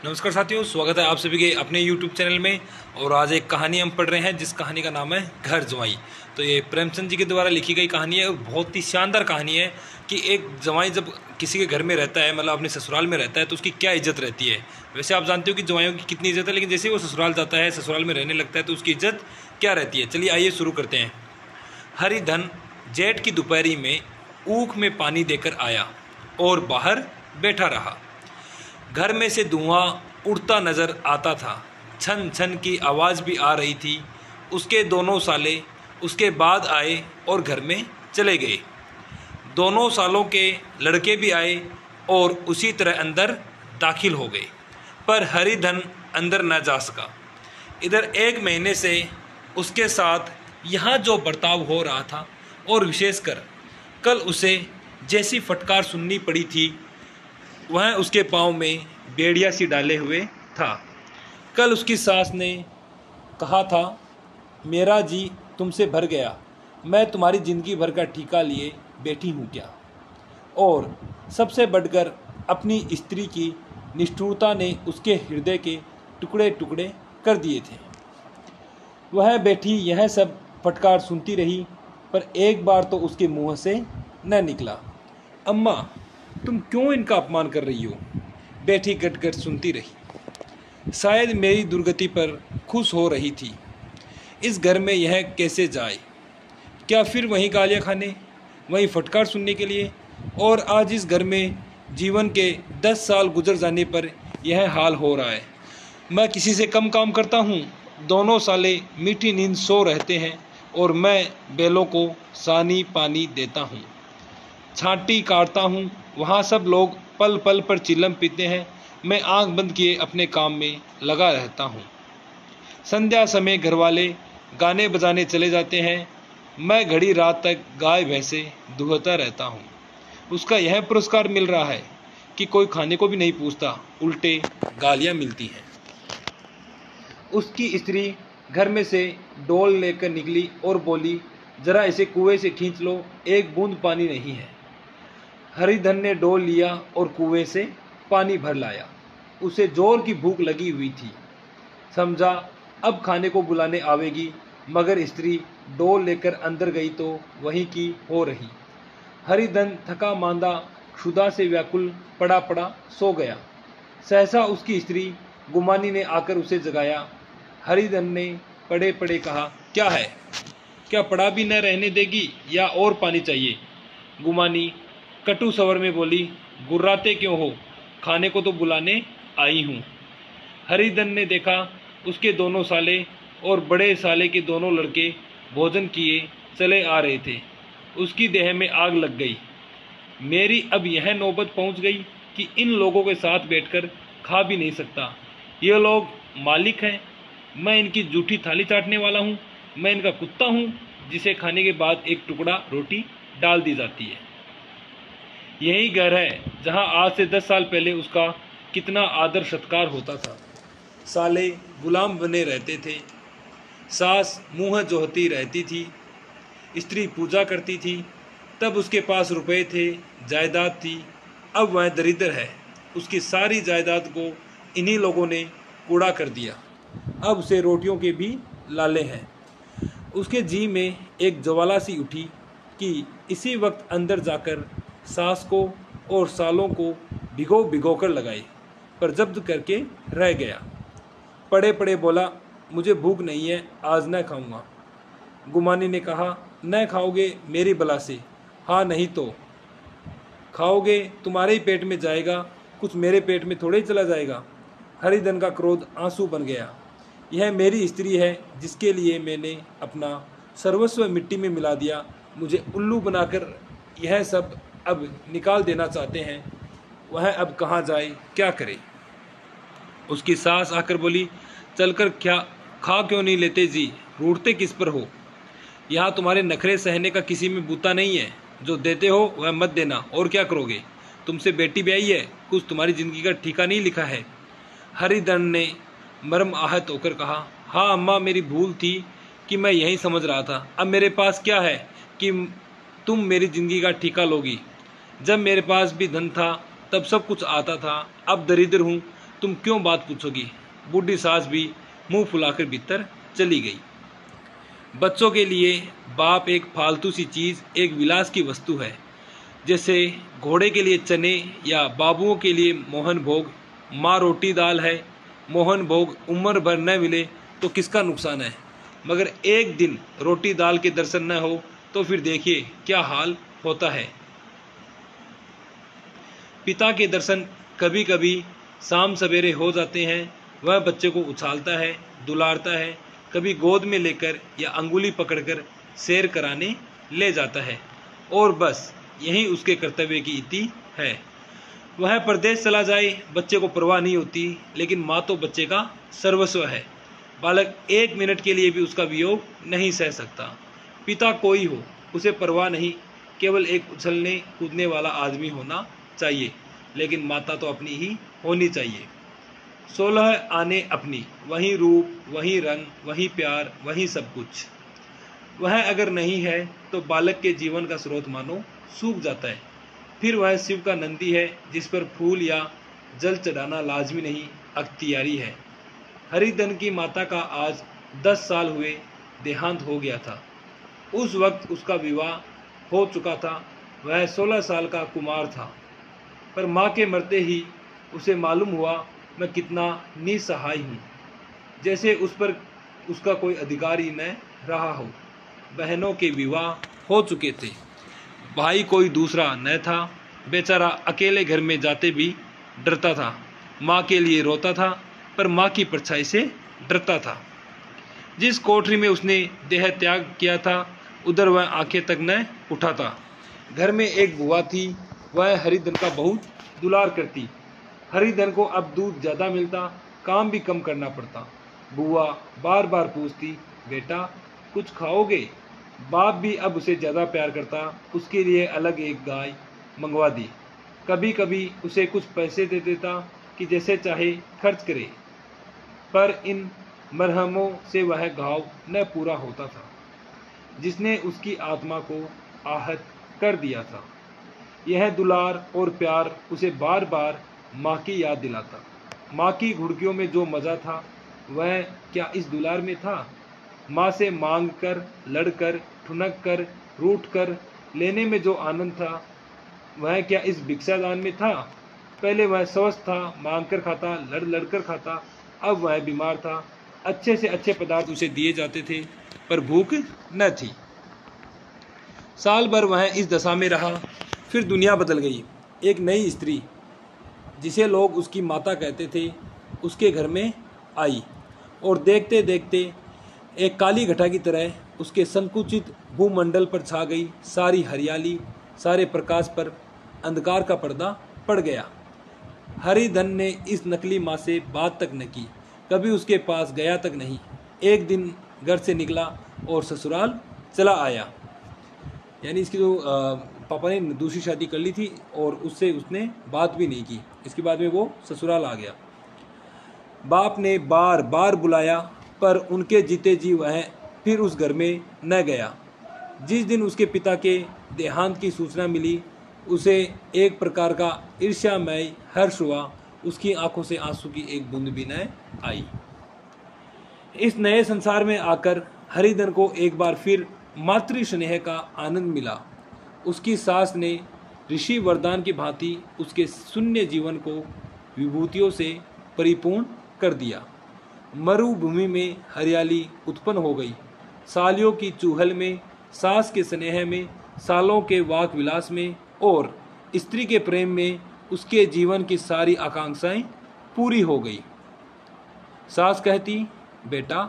नमस्कार साथियों, स्वागत है आप सभी के अपने YouTube चैनल में। और आज एक कहानी हम पढ़ रहे हैं जिस कहानी का नाम है घर जवाई। तो ये प्रेमचंद जी के द्वारा लिखी गई कहानी है और बहुत ही शानदार कहानी है कि एक जवाई जब किसी के घर में रहता है, मतलब अपने ससुराल में रहता है, तो उसकी क्या इज्जत रहती है। वैसे आप जानते हो कि जवाइयों की कितनी इज्जत है, लेकिन जैसे वो ससुराल जाता है, ससुराल में रहने लगता है, तो उसकी इज्जत क्या रहती है। चलिए आइए शुरू करते हैं। हरिधन जेठ की दोपहरी में ऊख में पानी देकर आया और बाहर बैठा रहा। घर में से धुआं उड़ता नजर आता था, छन छन की आवाज़ भी आ रही थी। उसके दोनों साले उसके बाद आए और घर में चले गए। दोनों सालों के लड़के भी आए और उसी तरह अंदर दाखिल हो गए, पर हरिधन अंदर न जा सका। इधर 1 महीने से उसके साथ यहाँ जो बर्ताव हो रहा था, और विशेषकर कल उसे जैसी फटकार सुननी पड़ी थी, वह उसके पाँव में बेड़िया सी डाले हुए था। कल उसकी सास ने कहा था, मेरा जी तुमसे भर गया, मैं तुम्हारी ज़िंदगी भर का ठीका लिए बैठी हूँ क्या। और सबसे बढ़कर अपनी स्त्री की निष्ठुरता ने उसके हृदय के टुकड़े टुकड़े कर दिए थे। वह बैठी यह सब फटकार सुनती रही, पर एक बार तो उसके मुँह से न निकला, अम्मा तुम क्यों इनका अपमान कर रही हो। बैठी गट सुनती रही। शायद मेरी दुर्गति पर खुश हो रही थी। इस घर में यह कैसे जाए, क्या फिर वहीं गालियाँ खाने, वहीं फटकार सुनने के लिए। और आज इस घर में जीवन के 10 साल गुजर जाने पर यह हाल हो रहा है। मैं किसी से कम काम करता हूँ। दोनों साले मीठी नींद सो रहते हैं और मैं बैलों को सानी पानी देता हूँ, छांटी काटता हूँ। वहाँ सब लोग पल पल पर चिल्लम पीते हैं, मैं आंख बंद किए अपने काम में लगा रहता हूँ। संध्या समय घरवाले गाने बजाने चले जाते हैं, मैं घड़ी रात तक गाय भैंसे दुहता रहता हूँ। उसका यह पुरस्कार मिल रहा है कि कोई खाने को भी नहीं पूछता, उल्टे गालियाँ मिलती हैं। उसकी स्त्री घर में से डोल लेकर निकली और बोली, जरा इसे कुएं से खींच लो, एक बूंद पानी नहीं है। हरिधन ने डोल लिया और कुएं से पानी भर लाया। उसे जोर की भूख लगी हुई थी। समझा अब खाने को बुलाने आवेगी, मगर स्त्री डोल लेकर अंदर गई तो वहीं की हो रही। हरिधन थका मांदा क्षुधा से व्याकुल पड़ा पड़ा सो गया। सहसा उसकी स्त्री गुमानी ने आकर उसे जगाया। हरिधन ने पड़े पड़े कहा, क्या है, क्या पड़ा भी न रहने देगी या और पानी चाहिए। गुमानी कटु स्वर में बोली, गुर्राते क्यों हो, खाने को तो बुलाने आई हूँ। हरिधन ने देखा उसके दोनों साले और बड़े साले के दोनों लड़के भोजन किए चले आ रहे थे। उसकी देह में आग लग गई। मेरी अब यह नौबत पहुँच गई कि इन लोगों के साथ बैठकर खा भी नहीं सकता। ये लोग मालिक हैं, मैं इनकी जूठी थाली चाटने वाला हूँ। मैं इनका कुत्ता हूँ जिसे खाने के बाद एक टुकड़ा रोटी डाल दी जाती है। यही घर है जहाँ आज से 10 साल पहले उसका कितना आदर सत्कार होता था। साले गुलाम बने रहते थे, सास मुँह जोहती रहती थी, स्त्री पूजा करती थी। तब उसके पास रुपए थे, जायदाद थी। अब वह दरिद्र है। उसकी सारी जायदाद को इन्हीं लोगों ने कूड़ा कर दिया। अब उसे रोटियों के भी लाले हैं। उसके जी में एक ज्वाला सी उठी कि इसी वक्त अंदर जाकर सास को और सालों को भिगो भिगो कर लगाई, पर जब्त करके रह गया। पड़े पड़े बोला, मुझे भूख नहीं है, आज न खाऊंगा। गुमानी ने कहा, न खाओगे मेरी बला से। हाँ नहीं तो खाओगे, तुम्हारे ही पेट में जाएगा, कुछ मेरे पेट में थोड़े ही चला जाएगा। हरिधन का क्रोध आंसू बन गया। यह मेरी स्त्री है जिसके लिए मैंने अपना सर्वस्व मिट्टी में मिला दिया। मुझे उल्लू बनाकर यह सब अब निकाल देना चाहते हैं। वह अब कहाँ जाए, क्या करे। उसकी सास आकर बोली, चलकर क्या खा क्यों नहीं लेते जी, रूठते किस पर हो। यहाँ तुम्हारे नखरे सहने का किसी में बूता नहीं है। जो देते हो वह मत देना, और क्या करोगे। तुमसे बेटी ब्याही है, कुछ तुम्हारी जिंदगी का ठीका नहीं लिखा है। हरिधन ने मर्म आहत होकर कहा, हाँ अम्मा, मेरी भूल थी कि मैं यही समझ रहा था। अब मेरे पास क्या है कि तुम मेरी जिंदगी का ठीका लोगी। जब मेरे पास भी धन था तब सब कुछ आता था, अब दरिद्र हूँ तुम क्यों बात पूछोगी। बूढ़ी सास भी मुंह फुलाकर भीतर चली गई। बच्चों के लिए बाप एक फालतू सी चीज़, एक विलास की वस्तु है। जैसे घोड़े के लिए चने या बाबुओं के लिए मोहन भोग। माँ रोटी दाल है, मोहन भोग उम्र भर न मिले तो किसका नुकसान है, मगर एक दिन रोटी दाल के दर्शन न हो तो फिर देखिए क्या हाल होता है। पिता के दर्शन कभी कभी शाम सवेरे हो जाते हैं। वह बच्चे को उछालता है, दुलारता है, कभी गोद में लेकर या अंगुली पकड़कर सैर कराने ले जाता है, और बस यही उसके कर्तव्य की इति है। वह परदेश चला जाए, बच्चे को परवाह नहीं होती, लेकिन माँ तो बच्चे का सर्वस्व है। बालक एक मिनट के लिए भी उसका वियोग नहीं सह सकता। पिता कोई हो उसे परवाह नहीं, केवल एक उछलने कूदने वाला आदमी होना चाहिए, लेकिन माता तो अपनी ही होनी चाहिए। 16 आने अपनी, वही रूप, वही रंग, वही प्यार, वही सब कुछ। वह अगर नहीं है तो बालक के जीवन का स्रोत मानो सूख जाता है। फिर वह शिव का नंदी है जिस पर फूल या जल चढ़ाना लाजमी नहीं, अख्तियारी है। हरिधन की माता का आज 10 साल हुए देहांत हो गया था। उस वक्त उसका विवाह हो चुका था। वह 16 साल का कुमार था, पर माँ के मरते ही उसे मालूम हुआ मैं कितना निसहाय हूँ, जैसे उस पर उसका कोई अधिकार ही न रहा हो। बहनों के विवाह हो चुके थे, भाई कोई दूसरा न था। बेचारा अकेले घर में जाते भी डरता था। माँ के लिए रोता था, पर माँ की परछाई से डरता था। जिस कोठरी में उसने देह त्याग किया था उधर वह आंखें तक न उठाता। घर में एक बुआ थी, वह हरिधन का बहुत दुलार करती। हरिधन को अब दूध ज़्यादा मिलता, काम भी कम करना पड़ता। बुआ बार बार पूछती, बेटा कुछ खाओगे। बाप भी अब उसे ज़्यादा प्यार करता, उसके लिए अलग एक गाय मंगवा दी। कभी कभी उसे कुछ पैसे दे देता कि जैसे चाहे खर्च करे, पर इन मरहमों से वह घाव न पूरा होता था जिसने उसकी आत्मा को आहत कर दिया था। यह दुलार और प्यार उसे बार बार माँ की याद दिलाता। माँ की घुड़कियों में जो मज़ा था वह क्या इस दुलार में था। माँ से मांग कर, लड़कर, ठुनक कर, रूठ कर लेने में जो आनंद था वह क्या इस भिक्षादान में था। पहले वह स्वस्थ था, मांग कर खाता, लड़ लड़ कर खाता। अब वह बीमार था, अच्छे से अच्छे पदार्थ उसे दिए जाते थे, पर भूख न थी। साल भर वह इस दशा में रहा। फिर दुनिया बदल गई। एक नई स्त्री, जिसे लोग उसकी माता कहते थे, उसके घर में आई, और देखते देखते एक काली घटा की तरह उसके संकुचित भूमंडल पर छा गई सारी हरियाली। सारे प्रकाश पर अंधकार का पर्दा पड़ गया। हरिधन ने इस नकली माँ से बात तक न की, कभी उसके पास गया तक नहीं। एक दिन घर से निकला और ससुराल चला आया। यानी इसकी जो पापा ने दूसरी शादी कर ली थी और उससे उसने बात भी नहीं की। इसके बाद में वो ससुराल आ गया। बाप ने बार बार बुलाया, पर उनके जीते जी वह फिर उस घर में न गया। जिस दिन उसके पिता के देहांत की सूचना मिली, उसे एक प्रकार का ईर्ष्यामय हर्ष हुआ। उसकी आंखों से आंसू की एक बूंद भी न आई। इस नए संसार में आकर हरिधन को एक बार फिर मातृ स्नेह का आनंद मिला। उसकी सास ने ऋषि वरदान की भांति उसके शून्य जीवन को विभूतियों से परिपूर्ण कर दिया। मरुभूमि में हरियाली उत्पन्न हो गई। सालियों की चूहल में, सास के स्नेह में, सालों के वाक विलास में और स्त्री के प्रेम में उसके जीवन की सारी आकांक्षाएं पूरी हो गई। सास कहती, बेटा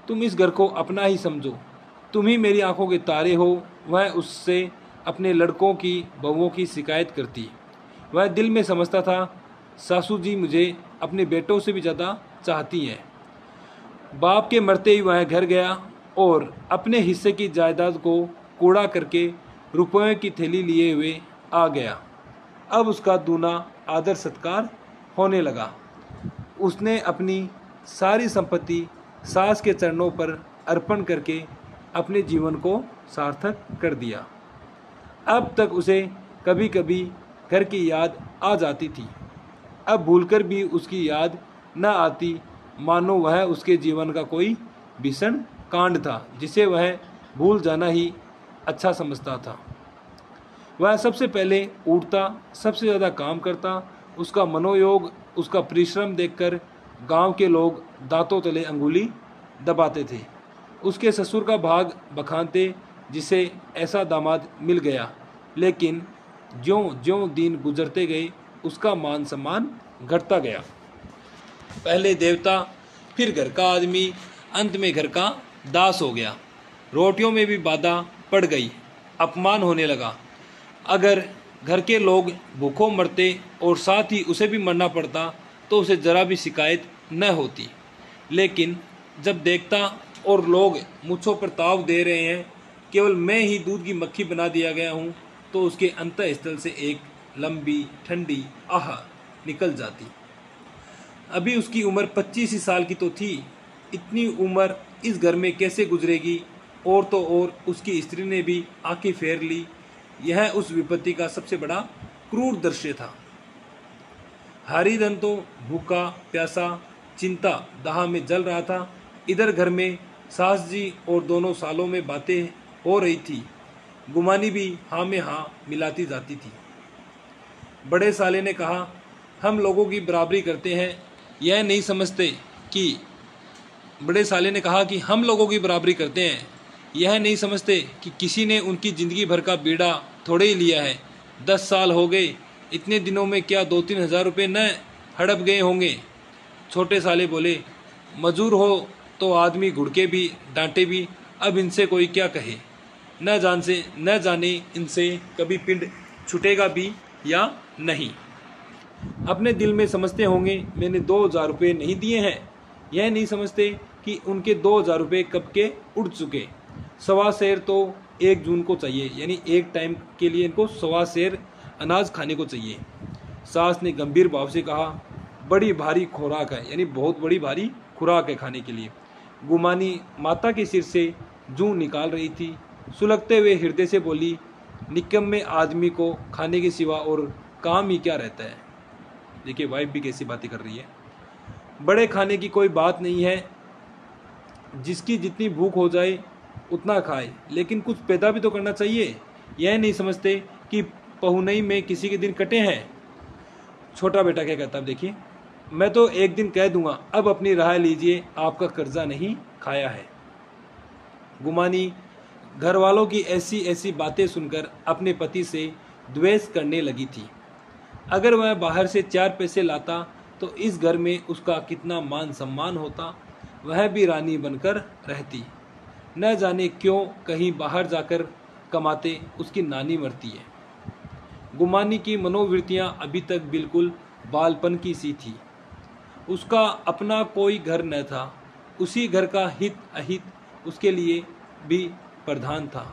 तुम इस घर को अपना ही समझो, तुम ही मेरी आंखों के तारे हो। वह उससे अपने लड़कों की, बहुओं की शिकायत करती। वह दिल में समझता था, सासू जी मुझे अपने बेटों से भी ज़्यादा चाहती हैं। बाप के मरते ही वह घर गया और अपने हिस्से की जायदाद को कूड़ा करके रुपयों की थैली लिए हुए आ गया। अब उसका दूना आदर सत्कार होने लगा। उसने अपनी सारी संपत्ति सास के चरणों पर अर्पण करके अपने जीवन को सार्थक कर दिया। अब तक उसे कभी कभी घर की याद आ जाती थी। अब भूलकर भी उसकी याद न आती, मानो वह उसके जीवन का कोई भीषण कांड था जिसे वह भूल जाना ही अच्छा समझता था। वह सबसे पहले उठता, सबसे ज़्यादा काम करता। उसका मनोयोग, उसका परिश्रम देखकर गांव के लोग दांतों तले अंगुली दबाते थे। उसके ससुर का भाग बखानते, जिसे ऐसा दामाद मिल गया। लेकिन ज्यों ज्यों दिन गुजरते गए उसका मान सम्मान घटता गया। पहले देवता, फिर घर का आदमी, अंत में घर का दास हो गया। रोटियों में भी बाधा पड़ गई, अपमान होने लगा। अगर घर के लोग भूखों मरते और साथ ही उसे भी मरना पड़ता तो उसे जरा भी शिकायत न होती। लेकिन जब देखता और लोग मुझों पर ताव दे रहे हैं, केवल मैं ही दूध की मक्खी बना दिया गया हूँ, तो उसके अंतःस्थल से एक लंबी ठंडी आह निकल जाती। अभी उसकी उम्र 25 ही साल की तो थी। इतनी उम्र इस घर में कैसे गुजरेगी? और तो और उसकी स्त्री ने भी आंखें फेर ली। यह उस विपत्ति का सबसे बड़ा क्रूर दृश्य था। हरिधन तो भूखा प्यासा, चिंता दाह में जल रहा था। इधर घर में सास जी और दोनों सालों में बातें हो रही थी। गुमानी भी हाँ में हाँ मिलाती जाती थी। बड़े साले ने कहा, हम लोगों की बराबरी करते हैं, यह नहीं समझते कि बड़े साले ने कहा कि हम लोगों की बराबरी करते हैं, यह नहीं समझते कि किसी ने उनकी ज़िंदगी भर का बीड़ा थोड़े ही लिया है। 10 साल हो गए, इतने दिनों में क्या 2-3 हज़ार रुपये न हड़प गए होंगे। छोटे साले बोले, मजूर हो तो आदमी घुड़के भी डांटे भी, अब इनसे कोई क्या कहे। न जाने इनसे कभी पिंड छूटेगा भी या नहीं। अपने दिल में समझते होंगे मैंने 2,000 रुपये नहीं दिए हैं। यह नहीं समझते कि उनके 2,000 रुपये कब के उड़ चुके। 1.25 सेर तो 1 जून को चाहिए, यानी एक टाइम के लिए इनको 1.25 सेर अनाज खाने को चाहिए। सास ने गंभीर भाव से कहा, बड़ी भारी खुराक है, यानी बहुत बड़ी भारी खुराक है खाने के लिए। गुमानी माता के सिर से जूं निकाल रही थी। सुलगते हुए हृदय से बोली, निकम्मे आदमी को खाने के सिवा और काम ही क्या रहता है। देखिए वाइफ भी कैसी बातें कर रही है। बड़े खाने की कोई बात नहीं है, जिसकी जितनी भूख हो जाए उतना खाए, लेकिन कुछ पैदा भी तो करना चाहिए। यह नहीं समझते कि पहुनई में किसी के दिन कटे हैं। छोटा बेटा क्या कहता है, देखिए, मैं तो एक दिन कह दूंगा, अब अपनी राय लीजिए, आपका कर्जा नहीं खाया है। गुमानी घर वालों की ऐसी ऐसी बातें सुनकर अपने पति से द्वेष करने लगी थी। अगर वह बाहर से 4 पैसे लाता तो इस घर में उसका कितना मान सम्मान होता। वह भी रानी बनकर रहती। न जाने क्यों कहीं बाहर जाकर कमाते उसकी नानी मरती है। गुमानी की मनोवृत्तियां अभी तक बिल्कुल बालपन की सी थी। उसका अपना कोई घर न था। उसी घर का हित अहित उसके लिए भी प्रधान था।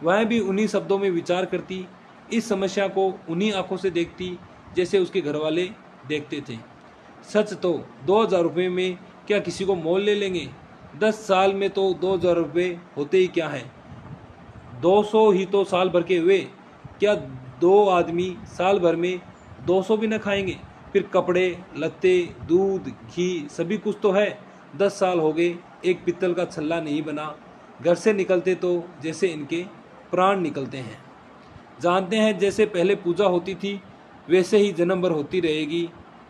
वह भी उन्हीं शब्दों में विचार करती, इस समस्या को उन्हीं आंखों से देखती जैसे उसके घर वाले देखते थे। सच तो 2,000 रुपये में क्या किसी को मोल ले लेंगे? 10 साल में तो 2,000 रुपये होते ही क्या हैं? 200 ही तो साल भर के हुए। क्या 2 आदमी साल भर में 200 भी न खाएंगे? फिर कपड़े लत्ते, दूध, घी सभी कुछ तो है। 10 साल हो गए, एक पित्तल का छल्ला नहीं बना। घर से निकलते तो जैसे इनके प्राण निकलते हैं। जानते हैं जैसे पहले पूजा होती थी वैसे ही जन्म भर होती रहेगी।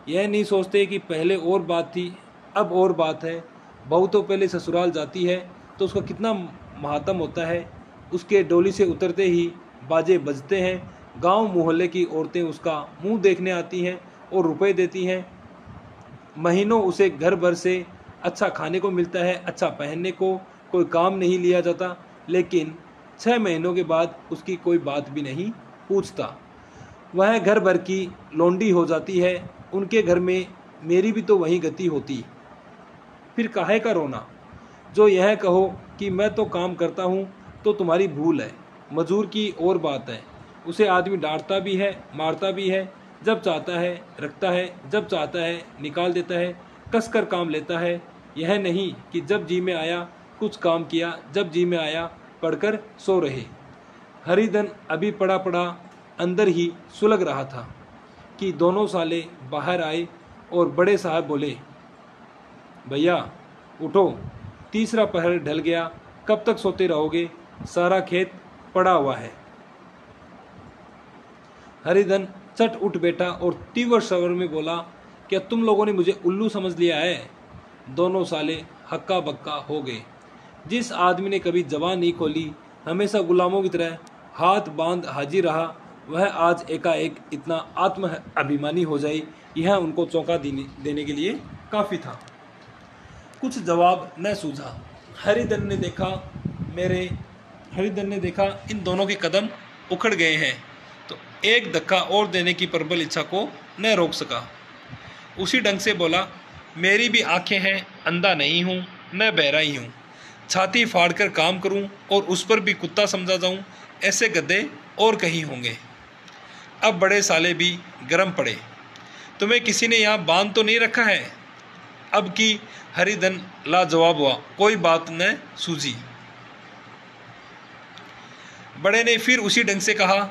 यह नहीं सोचते कि पहले और बात थी, अब और बात है। बहू तो पहले ससुराल जाती है तो उसका कितना महात्म होता है। उसके डोली से उतरते ही बाजे बजते हैं। गांव मोहल्ले की औरतें उसका मुंह देखने आती हैं और रुपए देती हैं। महीनों उसे घर भर से अच्छा खाने को मिलता है, अच्छा पहनने को, कोई काम नहीं लिया जाता। लेकिन 6 महीनों के बाद उसकी कोई बात भी नहीं पूछता। वह घर भर की लौंडी हो जाती है। उनके घर में मेरी भी तो वही गति होती। फिर काहे का रोना? जो यह कहो कि मैं तो काम करता हूँ तो तुम्हारी भूल है। मजूर की और बात है, उसे आदमी डांटता भी है, मारता भी है। जब चाहता है रखता है, जब चाहता है निकाल देता है, कसकर काम लेता है। यह नहीं कि जब जी में आया कुछ काम किया, जब जी में आया पढ़कर सो रहे। हरिधन अभी पड़ा पड़ा अंदर ही सुलग रहा था। कि दोनों साले बाहर आए और बड़े साहब बोले, भैया उठो, तीसरा पहर ढल गया, कब तक सोते रहोगे, सारा खेत पड़ा हुआ है। हरिधन चट उठ बैठा और तीव्र स्वर में बोला, क्या तुम लोगों ने मुझे उल्लू समझ लिया है? दोनों साले हक्का बक्का हो गए। जिस आदमी ने कभी जबान नहीं खोली, हमेशा गुलामों की तरह हाथ बांध हाजिर रहा, वह आज एकाएक इतना आत्म अभिमानी हो जाए, यह उनको चौंका देने के लिए काफ़ी था। कुछ जवाब न सूझा। हरिधन ने देखा इन दोनों के कदम उखड़ गए हैं, तो एक धक्का और देने की प्रबल इच्छा को न रोक सका। उसी ढंग से बोला, मेरी भी आंखें हैं, अंधा नहीं हूँ न बहरा ही हूँ। छाती फाड़कर काम करूँ और उस पर भी कुत्ता समझा जाऊँ, ऐसे गद्दे और कहीं होंगे। अब बड़े साले भी गर्म पड़े। तुम्हें किसी ने यहाँ बांध तो नहीं रखा है? अब की हरिधन लाजवाब हुआ, कोई बात न सूझी। बड़े ने फिर उसी ढंग से कहा,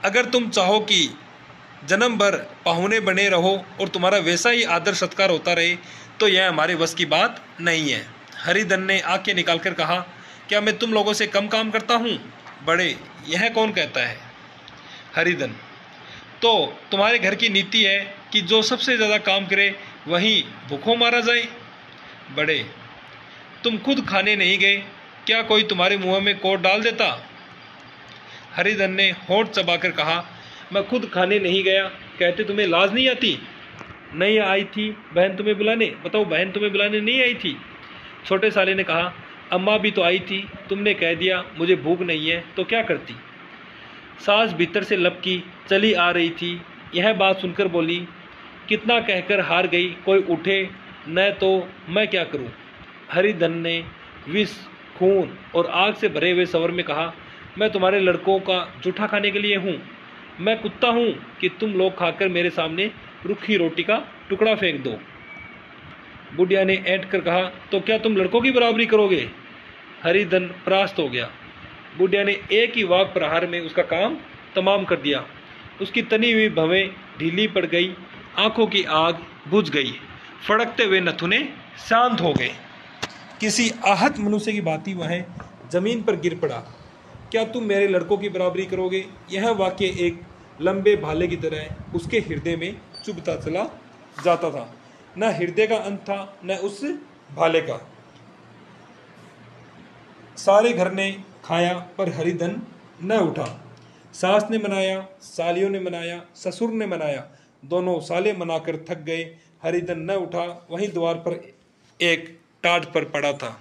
अगर तुम चाहो कि जन्म भर पाहुने बने रहो और तुम्हारा वैसा ही आदर सत्कार होता रहे, तो यह हमारे बस की बात नहीं है। हरिधन ने आंखें निकालकर कहा, क्या मैं तुम लोगों से कम काम करता हूँ? बड़े, यह कौन कहता है? हरिधन, तो तुम्हारे घर की नीति है कि जो सबसे ज़्यादा काम करे वहीं भूखों मारा जाए। बड़े, तुम खुद खाने नहीं गए, क्या कोई तुम्हारे मुंह में कोट डाल देता? हरिधन ने होंठ चबाकर कहा, मैं खुद खाने नहीं गया, कहते तुम्हें लाज नहीं आती? नहीं आई थी बहन तुम्हें बुलाने? बताओ, बहन तुम्हें बुलाने नहीं आई थी? छोटे साले ने कहा, अम्मा भी तो आई थी, तुमने कह दिया मुझे भूख नहीं है, तो क्या करती? सास भीतर से लपकी चली आ रही थी। यह बात सुनकर बोली, कितना कहकर हार गई, कोई उठे न तो मैं क्या करूं? हरिधन ने विष, खून और आग से भरे हुए स्वर में कहा, मैं तुम्हारे लड़कों का जूठा खाने के लिए हूँ? मैं कुत्ता हूँ कि तुम लोग खाकर मेरे सामने रूखी रोटी का टुकड़ा फेंक दो? बुढ़िया ने ऐंठ कर कहा, तो क्या तुम लड़कों की बराबरी करोगे? हरिधन परास्त हो गया। बुढ़िया ने एक ही वाक प्रहार में उसका काम तमाम कर दिया। उसकी तनी हुई भवें ढीली पड़ गई, आंखों की आग बुझ गई, फड़कते हुए नथुने शांत हो गए। किसी आहत मनुष्य की भांति वह जमीन पर गिर पड़ा। क्या तुम मेरे लड़कों की बराबरी करोगे? यह वाक्य एक लंबे भाले की तरह उसके हृदय में चुभता चला जाता था। न हृदय का अंत था, न उस भाले का। सारे घर ने खाया पर हरिधन न उठा। सास ने मनाया, सालियों ने मनाया, ससुर ने मनाया, दोनों साले मनाकर थक गए। हरिधन न उठा, वहीं द्वार पर एक टाट पर पड़ा था।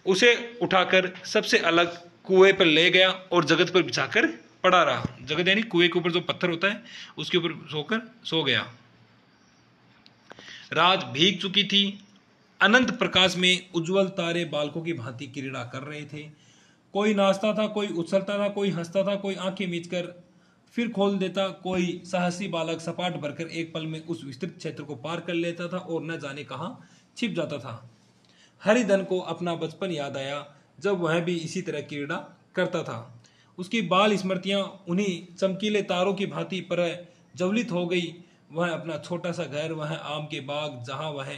उसे उठाकर सबसे अलग कुएं पर ले गया और जगत पर बिछाकर पड़ा रहा। जगत यानी कुएं के ऊपर जो पत्थर होता है, उसके ऊपर सोकर सो गया। रात भीग चुकी थी। अनंत प्रकाश में उज्जवल तारे बालकों की भांति क्रीड़ा कर रहे थे। कोई नाचता था, कोई उछलता था, कोई हंसता था, कोई आंखें मीचकर फिर खोल देता, कोई साहसी बालक सपाट भरकर एक पल में उस विस्तृत क्षेत्र को पार कर लेता था और न जाने कहां छिप जाता था। हरिधन को अपना बचपन याद आया, जब वह भी इसी तरह क्रीड़ा करता था। उसकी बाल स्मृतियां उन्हीं चमकीले तारों की भांति पर ज्वलित हो गई। वह अपना छोटा सा घर, वह आम के बाग जहां वह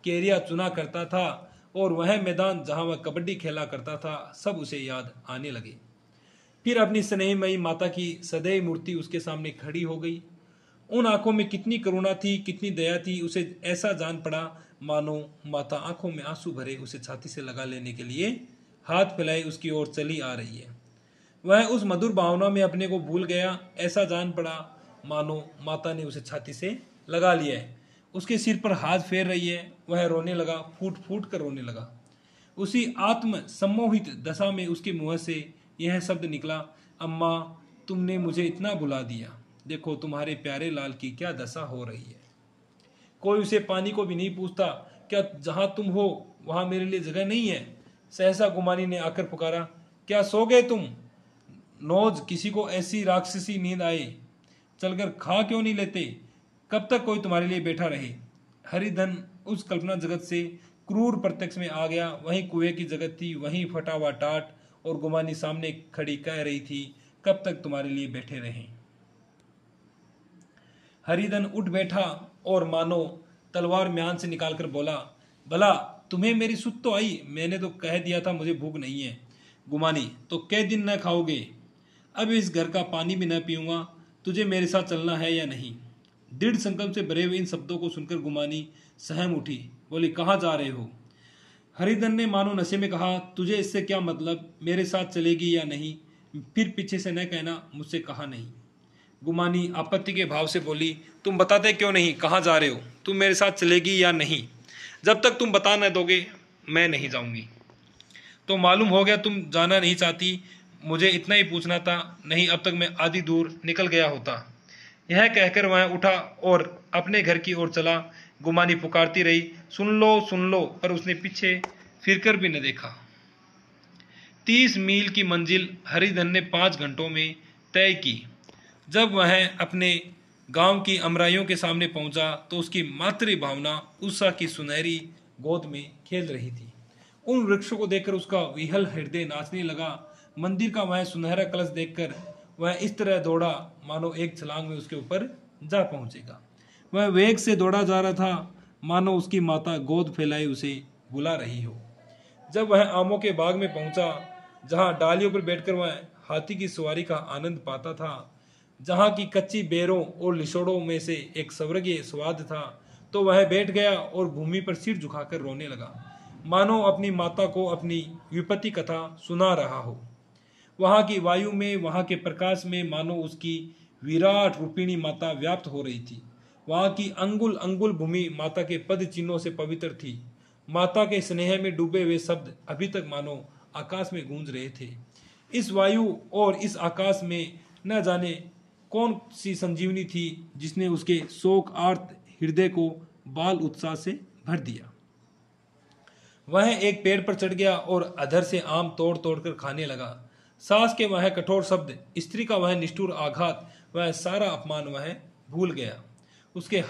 केरिया चुना करता था, और वह मैदान जहां वह कबड्डी खेला करता था, सब उसे याद आने लगे। फिर अपनी स्नेहमयी माता की सदैव मूर्ति उसके सामने खड़ी हो गई। उन आंखों में कितनी करुणा थी, कितनी दया थी। उसे ऐसा जान पड़ा मानो माता आंखों में आंसू भरे उसे छाती से लगा लेने के लिए हाथ फैलाए उसकी ओर चली आ रही है। वह उस मधुर भावना में अपने को भूल गया। ऐसा जान पड़ा मानो माता ने उसे छाती से लगा लिया है, उसके सिर पर हाथ फेर रही है। वह रोने लगा, फूट फूट कर रोने लगा। उसी आत्म सम्मोहित दशा में उसके मुंह से यह शब्द निकला, अम्मा तुमने मुझे इतना भुला दिया, देखो तुम्हारे प्यारे लाल की क्या दशा हो रही है। कोई उसे पानी को भी नहीं पूछता, क्या जहां तुम हो वहां मेरे लिए जगह नहीं है? सहसा गुमानी ने आकर पुकारा, क्या सो गए तुम? नौज किसी को ऐसी राक्षसी नींद आए, चलकर खा क्यों नहीं लेते? कब तक कोई तुम्हारे लिए बैठा रहे? हरिधन उस कल्पना जगत से क्रूर प्रत्यक्ष में आ गया। वहीं कुएं की जगत थी, वहीं फटा हुआ टाट, और गुमानी सामने खड़ी कह रही थी, कब तक तुम्हारे लिए बैठे रहें? हरिधन उठ बैठा और मानो तलवार म्यान से निकालकर बोला, भला तुम्हें मेरी सुध तो आई, मैंने तो कह दिया था मुझे भूख नहीं है। गुमानी, तो कै दिन न खाओगे? अब इस घर का पानी भी न पीऊंगा, तुझे मेरे साथ चलना है या नहीं? दृढ़ संकल्प से भरे हुए इन शब्दों को सुनकर गुमानी सहम उठी, बोली, कहाँ जा रहे हो? हरिधन ने मानो नशे में कहा, तुझे इससे क्या मतलब, मेरे साथ चलेगी या नहीं? फिर पीछे से न कहना, मुझसे कहा नहीं। गुमानी आपत्ति के भाव से बोली, तुम बताते क्यों नहीं, कहाँ जा रहे हो? तुम मेरे साथ चलेगी या नहीं? जब तक तुम बता न दोगे मैं नहीं जाऊंगी। तो मालूम हो गया तुम जाना नहीं चाहती, मुझे इतना ही पूछना था, नहीं अब तक मैं आधी दूर निकल गया होता। यह कहकर वह उठा और अपने घर की ओर चला। गुमानी पुकारती रही, सुन लो, पर उसने पीछे फिरकर भी न देखा। 30 मील की मंजिल हरिधन ने 5 घंटों में तय की। जब वह अपने गांव की अमराइयों के सामने पहुंचा तो उसकी मातृ भावना उषा की सुनहरी गोद में खेल रही थी। उन वृक्षों को देखकर उसका विहल हृदय नाचने लगा। मंदिर का वह सुनहरा कलश देखकर वह इस तरह दौड़ा मानो एक छलांग में उसके ऊपर जा पहुंचेगा। वह वेग से दौड़ा जा रहा था मानो उसकी माता गोद फैलाए उसे बुला रही हो। जब वह आमों के बाग में पहुंचा, जहां डालियों पर बैठकर वह हाथी की सवारी का आनंद पाता था, जहां की कच्ची बेरों और लिसोड़ों में से एक स्वर्गीय स्वाद था, तो वह बैठ गया और भूमि पर सिर झुकाकर रोने लगा, मानो अपनी माता को अपनी विपत्ति कथा सुना रहा हो। वहां की वायु में, वहां के प्रकाश में मानो उसकी विराट रूपिणी माता व्याप्त हो रही थी। वहां की अंगुल अंगुल भूमि माता के पद चिन्हों से पवित्र थी। माता के स्नेह में डूबे हुए शब्द अभी तक मानो आकाश में गूंज रहे थे। इस वायु और इस आकाश में न जाने कौन सी संजीवनी थी जिसने उसके शोक आर्त हृदय को बाल उत्साह से भर दिया। वह एक पेड़ पर चढ़ गया और अधर से आम तोड़ तोड़ कर खाने लगा। सास के वह कठोर शब्द, स्त्री का वह निष्ठुर आघात, वह सारा अपमान वह भूल गया। उसके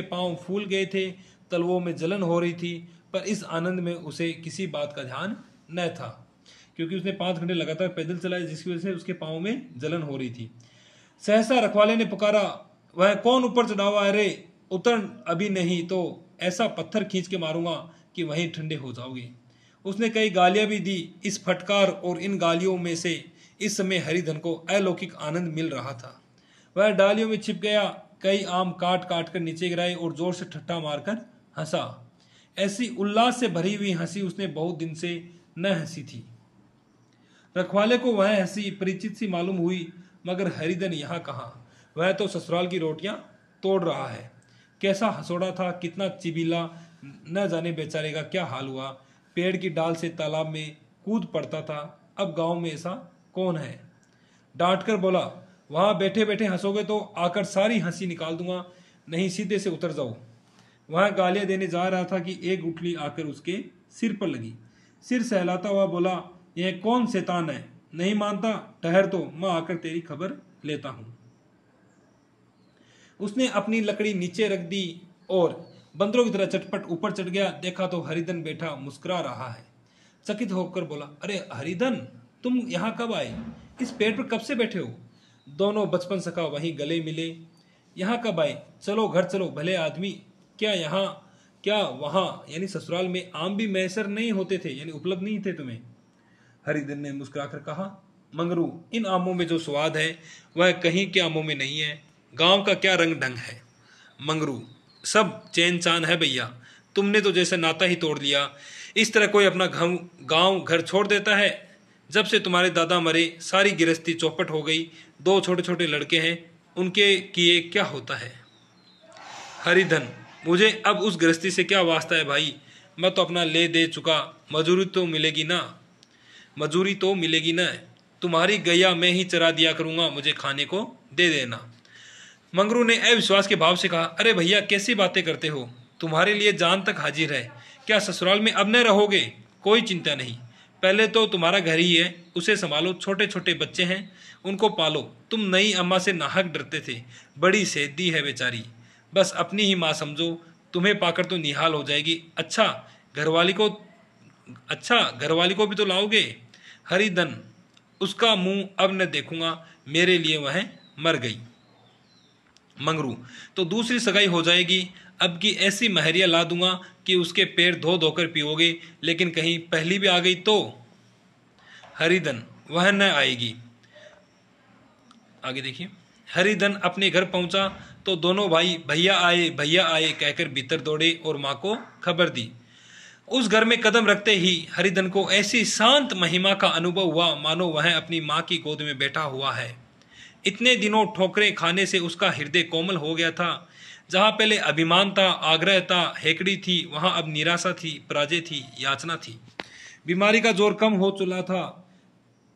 पांव फूल गए थे, तलवों में जलन हो रही थी, पर इस आनंद में उसे किसी बात का ध्यान न था, क्योंकि उसने 5 घंटे लगातार पैदल चलाए, जिसकी वजह से उसके पांव में जलन हो रही थी। सहसा रखवाले ने पुकारा, वह कौन ऊपर चढ़ा हुआ है रे? उतर अभी नहीं तो ऐसा पत्थर खींच के मारूंगा कि वहीं ठंडे हो जाओगे। उसने कई गालियां भी दी। इस फटकार और इन गालियों में से इस समय हरिधन को अलौकिक आनंद मिल रहा था। वह डालियों में छिप गया, कई आम काट काट कर नीचे गिराए और जोर से ठट्ठा मारकर हंसा। ऐसी उल्लास से भरी हुई हंसी उसने बहुत दिन से न हंसी थी। रखवाले को वह हंसी परिचित सी मालूम हुई, मगर हरिधन यहाँ कहाँ? वह तो ससुराल की रोटियां तोड़ रहा है। कैसा हंसोड़ा था, कितना चिबीला, न जाने बेचारे का क्या हाल हुआ। पेड़ की डाल से तालाब में कूद पड़ता था। अब गांव में ऐसा कौन है? डांट कर बोला, वहां बैठे बैठे हंसोगे तो आकर सारी हंसी निकाल दूंगा, नहीं सीधे से उतर जाओ। वह गालियां देने जा रहा था कि एक गुठली आकर उसके सिर पर लगी। सिर सहलाता हुआ बोला, यह कौन शैतान है? नहीं मानता? ठहर तो, मैं आकर तेरी खबर लेता हूं। उसने अपनी लकड़ी नीचे रख दी और बंदरों की तरह चटपट ऊपर चढ़ गया। देखा तो हरिधन बैठा मुस्कुरा रहा है। चकित होकर बोला, अरे हरिधन, तुम यहाँ कब आए? इस पेड़ पर कब से बैठे हो? दोनों बचपन सखा वहीं गले मिले। यहाँ कब आए? चलो घर चलो भले आदमी। क्या यहाँ क्या वहां यानी ससुराल में आम भी मैसर नहीं होते थे, यानी उपलब्ध नहीं थे तुम्हें? हरिधन ने मुस्कुराकर कहा, मंगरू, इन आमों में जो स्वाद है वह कहीं के आमों में नहीं है। गांव का क्या रंग ढंग है मंगरू, सब चैन चान है भैया। तुमने तो जैसे नाता ही तोड़ लिया। इस तरह कोई अपना गांव घर छोड़ देता है? जब से तुम्हारे दादा मरे सारी गृहस्थी चौपट हो गई। 2 छोटे छोटे लड़के हैं, उनके किए क्या होता है? हरिधन, मुझे अब उस गृहस्थी से क्या वास्ता है भाई? मैं तो अपना ले दे चुका, मजूरी तो मिलेगी ना। तुम्हारी गैया मैं ही चरा दिया करूंगा, मुझे खाने को दे देना। मंगरू ने अविश्वास के भाव से कहा, अरे भैया कैसी बातें करते हो? तुम्हारे लिए जान तक हाजिर है। क्या ससुराल में अब न रहोगे? कोई चिंता नहीं, पहले तो तुम्हारा घर ही है, उसे संभालो। छोटे छोटे बच्चे हैं, उनको पालो। तुम नई अम्मा से नाहक डरते थे, बड़ी सेधी है बेचारी, बस अपनी ही माँ समझो। तुम्हें पाकर तो निहाल हो जाएगी। अच्छा घरवाली को भी तो लाओगे? हरिधन, उसका मुंह अब न देखूंगा, मेरे लिए वह मर गई। मंगरू। तो दूसरी सगाई हो जाएगी, अब की ऐसी महरिया ला दूंगा कि उसके पैर धो धोकर पियोगे, लेकिन कहीं पहली भी आ गई तो हरिधन वह न आएगी। आगे देखिए, हरिधन अपने घर पहुंचा तो दोनों भाई भैया आए कहकर भीतर दौड़े और माँ को खबर दी। उस घर में कदम रखते ही हरिधन को ऐसी शांत महिमा का अनुभव हुआ मानो वह अपनी माँ की गोद में बैठा हुआ है। इतने दिनों ठोकरें खाने से उसका हृदय कोमल हो गया था। जहाँ पहले अभिमान था, आग्रह था, हेकड़ी थी, वहाँ अब निराशा थी, पराजय थी, याचना थी। बीमारी का जोर कम हो चुका था।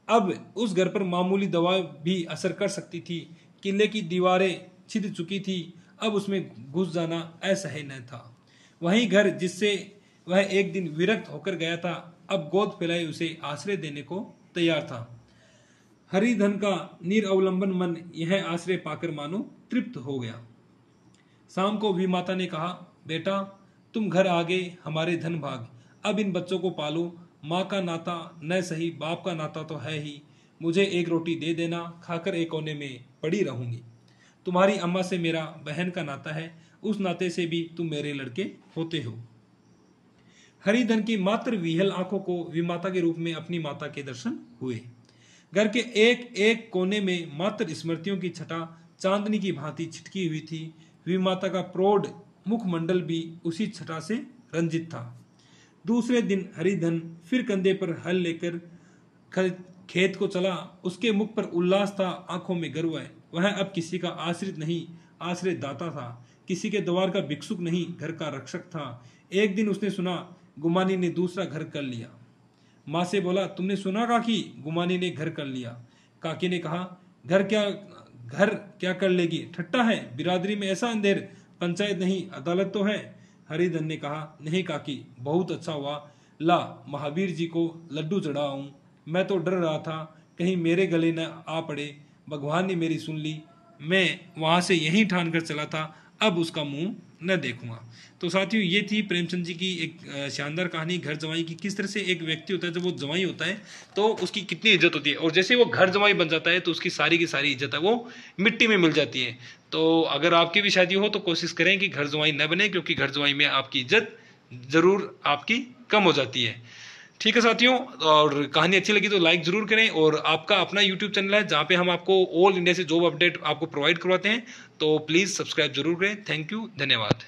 अब उस घर पर मामूली दवा भी असर कर सकती थी। किले की दीवारें छिद चुकी थी, अब उसमें घुस जाना असह्य न था। वही घर जिससे वह एक दिन विरक्त होकर गया था, अब गोद फैलाए उसे आश्रय देने को तैयार था। हरिधन का निरअवलंबन मन यह आश्रय पाकर मानो तृप्त हो गया। शाम को विमाता ने कहा, बेटा तुम घर आ गए, हमारे धन भाग, अब इन बच्चों को पालो। माँ का नाता न सही, बाप का नाता तो है ही। मुझे एक रोटी दे देना, खाकर एक कोने में पड़ी रहूंगी। तुम्हारी अम्मा से मेरा बहन का नाता है, उस नाते से भी तुम मेरे लड़के होते हो। हरिधन की मात्र विहल आंखों को विमाता के रूप में अपनी माता के दर्शन हुए। घर के एक एक कोने में मात्र स्मृतियों की छटा चांदनी की भांति छिटकी हुई थी। विमाता का प्रौढ़ मुखमंडल भी उसी छटा से रंजित था। दूसरे दिन हरिधन फिर कंधे पर हल लेकर खेत को चला। उसके मुख पर उल्लास था, आंखों में गर्व है। वह अब किसी का आश्रित नहीं, आश्रय दाता था। किसी के द्वार का भिक्षुक नहीं, घर का रक्षक था। एक दिन उसने सुना गुमानी ने दूसरा घर कर लिया। माँ से बोला, तुमने सुना काकी, गुमानी ने घर कर लिया। काकी ने कहा, घर क्या कर लेगी, ठट्टा है, बिरादरी में ऐसा अंधेर, पंचायत नहीं अदालत तो है। हरिधन ने कहा, नहीं काकी, बहुत अच्छा हुआ, ला महावीर जी को लड्डू चढ़ाऊं। मैं तो डर रहा था कहीं मेरे गले न आ पड़े। भगवान ने मेरी सुन ली। मैं वहां से यहीं ठान कर चला था, अब उसका मुंह न देखूंगा। तो साथियों, ये थी प्रेमचंद जी की एक शानदार कहानी घर जमाई की। किस तरह से एक व्यक्ति होता है, जब वो जमाई होता है तो उसकी कितनी इज्जत होती है, और जैसे वो घर जमाई बन जाता है तो उसकी सारी की सारी इज्जत है वो मिट्टी में मिल जाती है। तो अगर आपकी भी शादी हो तो कोशिश करें कि घर जमाई न बने, क्योंकि घर जमाई में आपकी इज्जत जरूर आपकी कम हो जाती है। ठीक है साथियों, और कहानी अच्छी लगी तो लाइक जरूर करें। और आपका अपना यूट्यूब चैनल है जहाँ पे हम आपको ऑल इंडिया से जॉब अपडेट आपको प्रोवाइड करवाते हैं, तो प्लीज़ सब्सक्राइब जरूर करें। थैंक यू, धन्यवाद।